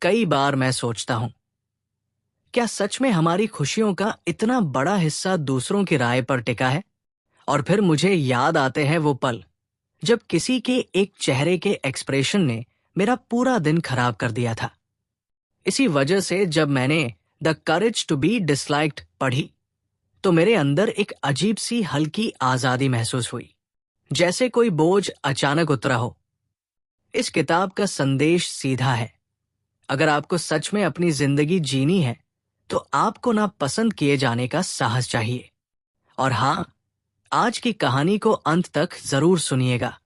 कई बार मैं सोचता हूं, क्या सच में हमारी खुशियों का इतना बड़ा हिस्सा दूसरों की राय पर टिका है? और फिर मुझे याद आते हैं वो पल जब किसी के एक चेहरे के एक्सप्रेशन ने मेरा पूरा दिन खराब कर दिया था। इसी वजह से जब मैंने the courage to be disliked पढ़ी, तो मेरे अंदर एक अजीब सी हल्की आजादी महसूस हुई, जैसे कोई बोझ अचानक उतरा हो। इस किताब का संदेश सीधा है। अगर आपको सच में अपनी जिंदगी जीनी है, तो आपको ना पसंद किए जाने का साहस चाहिए। और हाँ, आज की कहानी को अंत तक जरूर सुनिएगा,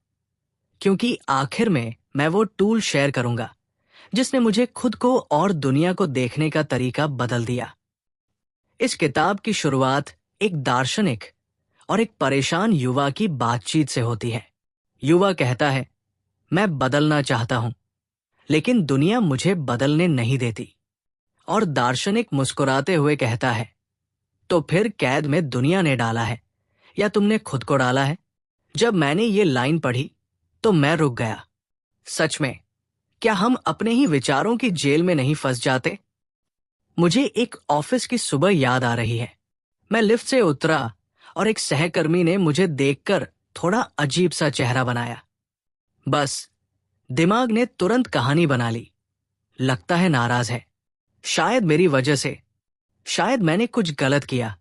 क्योंकि आखिर में मैं वो टूल शेयर करूंगा जिसने मुझे खुद को और दुनिया को देखने का तरीका बदल दिया। इस किताब की शुरुआत एक दार्शनिक और एक परेशान युवा की बातचीत से होती है। युवा कहता है, मैं बदलना चाहता हूं, लेकिन दुनिया मुझे बदलने नहीं देती। और दार्शनिक मुस्कुराते हुए कहता है, तो फिर कैद में दुनिया ने डाला है या तुमने खुद को डाला है? जब मैंने ये लाइन पढ़ी तो मैं रुक गया। सच में, क्या हम अपने ही विचारों की जेल में नहीं फंस जाते? मुझे एक ऑफिस की सुबह याद आ रही है। मैं लिफ्ट से उतरा और एक सहकर्मी ने मुझे देखकर थोड़ा अजीब सा चेहरा बनाया। बस दिमाग ने तुरंत कहानी बना ली। लगता है नाराज है, शायद मेरी वजह से, शायद मैंने कुछ गलत किया।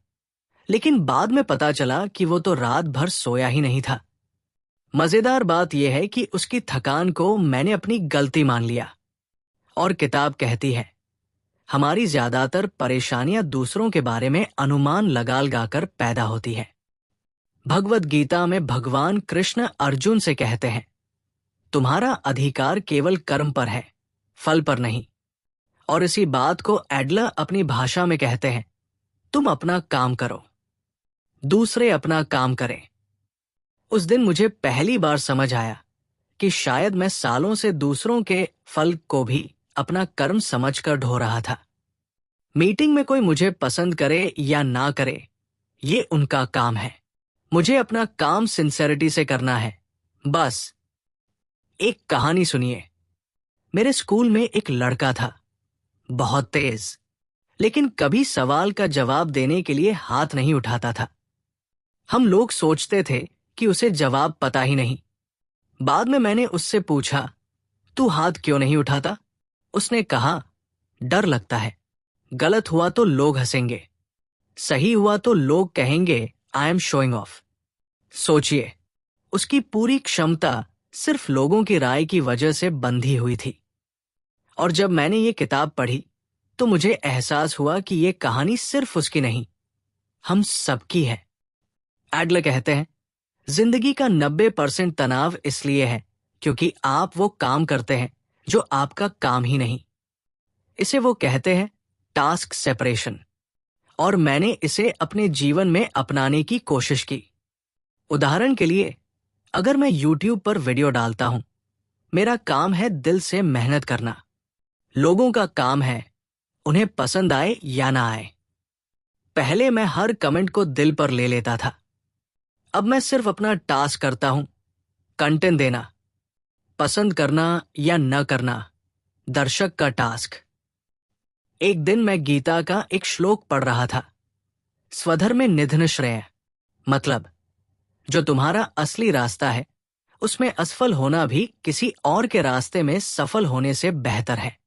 लेकिन बाद में पता चला कि वो तो रात भर सोया ही नहीं था। मजेदार बात यह है कि उसकी थकान को मैंने अपनी गलती मान लिया। और किताब कहती है, हमारी ज्यादातर परेशानियां दूसरों के बारे में अनुमान लगा कर पैदा होती है। भगवद गीता में भगवान कृष्ण अर्जुन से कहते हैं, तुम्हारा अधिकार केवल कर्म पर है, फल पर नहीं। और इसी बात को एडलर अपनी भाषा में कहते हैं, तुम अपना काम करो, दूसरे अपना काम करें। उस दिन मुझे पहली बार समझ आया कि शायद मैं सालों से दूसरों के फल को भी अपना कर्म समझकर ढो रहा था। मीटिंग में कोई मुझे पसंद करे या ना करे, ये उनका काम है। मुझे अपना काम सिंसेरिटी से करना है, बस। एक कहानी सुनिए। मेरे स्कूल में एक लड़का था, बहुत तेज, लेकिन कभी सवाल का जवाब देने के लिए हाथ नहीं उठाता था। हम लोग सोचते थे कि उसे जवाब पता ही नहीं। बाद में मैंने उससे पूछा, तू हाथ क्यों नहीं उठाता? उसने कहा, डर लगता है, गलत हुआ तो लोग हंसेंगे, सही हुआ तो लोग कहेंगे आई एम शोइंग ऑफ। सोचिए, उसकी पूरी क्षमता सिर्फ लोगों की राय की वजह से बंधी हुई थी। और जब मैंने ये किताब पढ़ी तो मुझे एहसास हुआ कि ये कहानी सिर्फ उसकी नहीं, हम सबकी है। एडलर कहते हैं, जिंदगी का 90% तनाव इसलिए है क्योंकि आप वो काम करते हैं जो आपका काम ही नहीं। इसे वो कहते हैं टास्क सेपरेशन। और मैंने इसे अपने जीवन में अपनाने की कोशिश की। उदाहरण के लिए, अगर मैं YouTube पर वीडियो डालता हूं, मेरा काम है दिल से मेहनत करना। लोगों का काम है उन्हें पसंद आए या ना आए। पहले मैं हर कमेंट को दिल पर ले लेता था। अब मैं सिर्फ अपना टास्क करता हूं, कंटेंट देना। पसंद करना या न करना दर्शक का टास्क। एक दिन मैं गीता का एक श्लोक पढ़ रहा था, स्वधर्मे निधन श्रेय, मतलब जो तुम्हारा असली रास्ता है उसमें असफल होना भी किसी और के रास्ते में सफल होने से बेहतर है।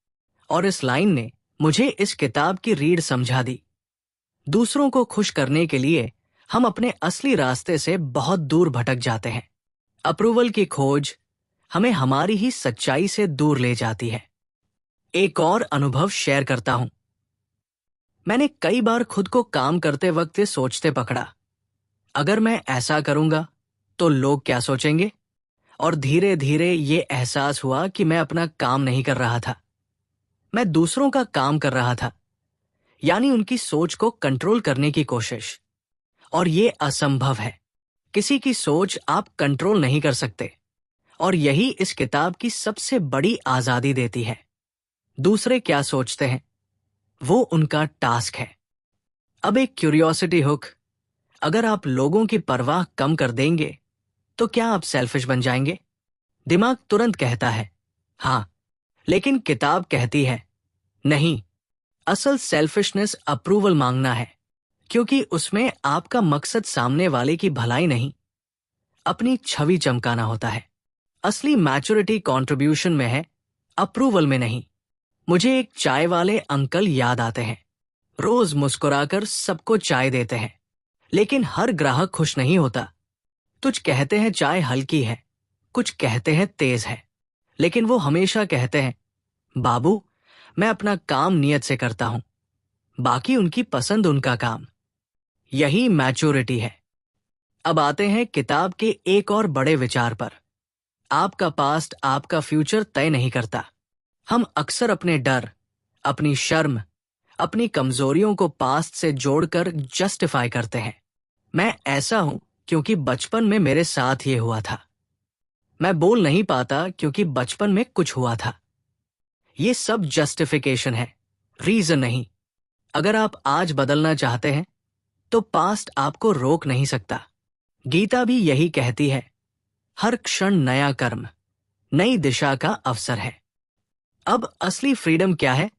और इस लाइन ने मुझे इस किताब की रीढ़ समझा दी। दूसरों को खुश करने के लिए हम अपने असली रास्ते से बहुत दूर भटक जाते हैं। अप्रूवल की खोज हमें हमारी ही सच्चाई से दूर ले जाती है। एक और अनुभव शेयर करता हूं। मैंने कई बार खुद को काम करते वक्त ये सोचते पकड़ा, अगर मैं ऐसा करूंगा तो लोग क्या सोचेंगे? और धीरे धीरे ये एहसास हुआ कि मैं अपना काम नहीं कर रहा था, मैं दूसरों का काम कर रहा था, यानी उनकी सोच को कंट्रोल करने की कोशिश। और ये असंभव है। किसी की सोच आप कंट्रोल नहीं कर सकते। और यही इस किताब की सबसे बड़ी आजादी देती है। दूसरे क्या सोचते हैं, वो उनका टास्क है। अब एक क्यूरियोसिटी हुक, अगर आप लोगों की परवाह कम कर देंगे तो क्या आप सेल्फिश बन जाएंगे? दिमाग तुरंत कहता है हाँ, लेकिन किताब कहती है नहीं। असल सेल्फिशनेस अप्रूवल मांगना है, क्योंकि उसमें आपका मकसद सामने वाले की भलाई नहीं, अपनी छवि चमकाना होता है। असली मैच्योरिटी कंट्रीब्यूशन में है, अप्रूवल में नहीं। मुझे एक चाय वाले अंकल याद आते हैं। रोज मुस्कुराकर सबको चाय देते हैं, लेकिन हर ग्राहक खुश नहीं होता। कुछ कहते हैं चाय हल्की है, कुछ कहते हैं तेज है, लेकिन वो हमेशा कहते हैं बाबू, मैं अपना काम नियत से करता हूं, बाकी उनकी पसंद उनका काम। यही मैच्योरिटी है। अब आते हैं किताब के एक और बड़े विचार पर। आपका पास्ट आपका फ्यूचर तय नहीं करता। हम अक्सर अपने डर, अपनी शर्म, अपनी कमजोरियों को पास्ट से जोड़कर जस्टिफाई करते हैं। मैं ऐसा हूं क्योंकि बचपन में मेरे साथ ये हुआ था। मैं बोल नहीं पाता क्योंकि बचपन में कुछ हुआ था। ये सब जस्टिफिकेशन है, रीजन नहीं। अगर आप आज बदलना चाहते हैं तो पास्ट आपको रोक नहीं सकता। गीता भी यही कहती है, हर क्षण नया कर्म, नई दिशा का अवसर है। अब असली फ्रीडम क्या है?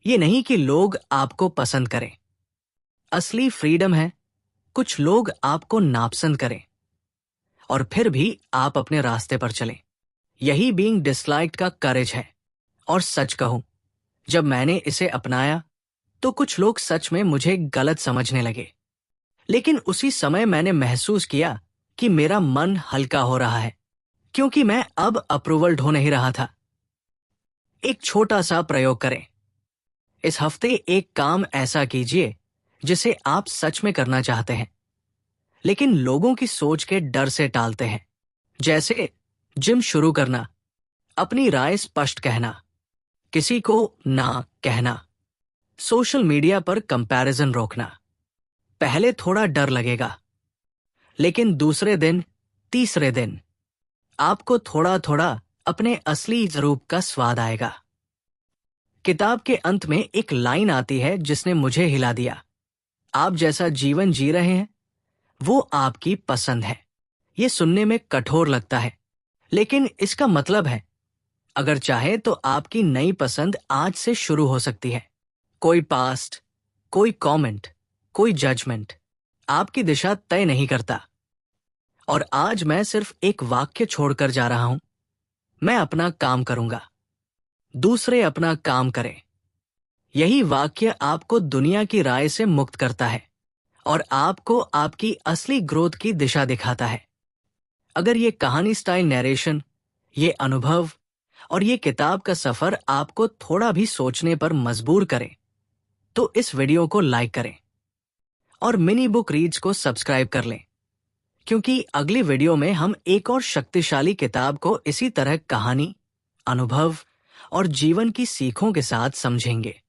ये नहीं कि लोग आपको पसंद करें। असली फ्रीडम है कुछ लोग आपको नापसंद करें और फिर भी आप अपने रास्ते पर चलें। यही बीइंग डिसलाइक्ड का करेज है। और सच कहूं, जब मैंने इसे अपनाया तो कुछ लोग सच में मुझे गलत समझने लगे, लेकिन उसी समय मैंने महसूस किया कि मेरा मन हल्का हो रहा है, क्योंकि मैं अब अप्रूवल ढूंढ नहीं रहा था। एक छोटा सा प्रयोग करें। इस हफ्ते एक काम ऐसा कीजिए जिसे आप सच में करना चाहते हैं, लेकिन लोगों की सोच के डर से टालते हैं। जैसे जिम शुरू करना, अपनी राय स्पष्ट कहना, किसी को ना कहना, सोशल मीडिया पर कंपैरिजन रोकना। पहले थोड़ा डर लगेगा, लेकिन दूसरे दिन, तीसरे दिन आपको थोड़ा थोड़ा अपने असली रूप का स्वाद आएगा। किताब के अंत में एक लाइन आती है जिसने मुझे हिला दिया। आप जैसा जीवन जी रहे हैं वो आपकी पसंद है। ये सुनने में कठोर लगता है, लेकिन इसका मतलब है अगर चाहे तो आपकी नई पसंद आज से शुरू हो सकती है। कोई पास्ट, कोई कमेंट, कोई जजमेंट आपकी दिशा तय नहीं करता। और आज मैं सिर्फ एक वाक्य छोड़कर जा रहा हूं, मैं अपना काम करूंगा, दूसरे अपना काम करें। यही वाक्य आपको दुनिया की राय से मुक्त करता है और आपको आपकी असली ग्रोथ की दिशा दिखाता है। अगर ये कहानी स्टाइल नैरेशन, ये अनुभव और ये किताब का सफर आपको थोड़ा भी सोचने पर मजबूर करे, तो इस वीडियो को लाइक करें और मिनी बुक रीड्स को सब्सक्राइब कर लें, क्योंकि अगली वीडियो में हम एक और शक्तिशाली किताब को इसी तरह कहानी, अनुभव और जीवन की सीखों के साथ समझेंगे।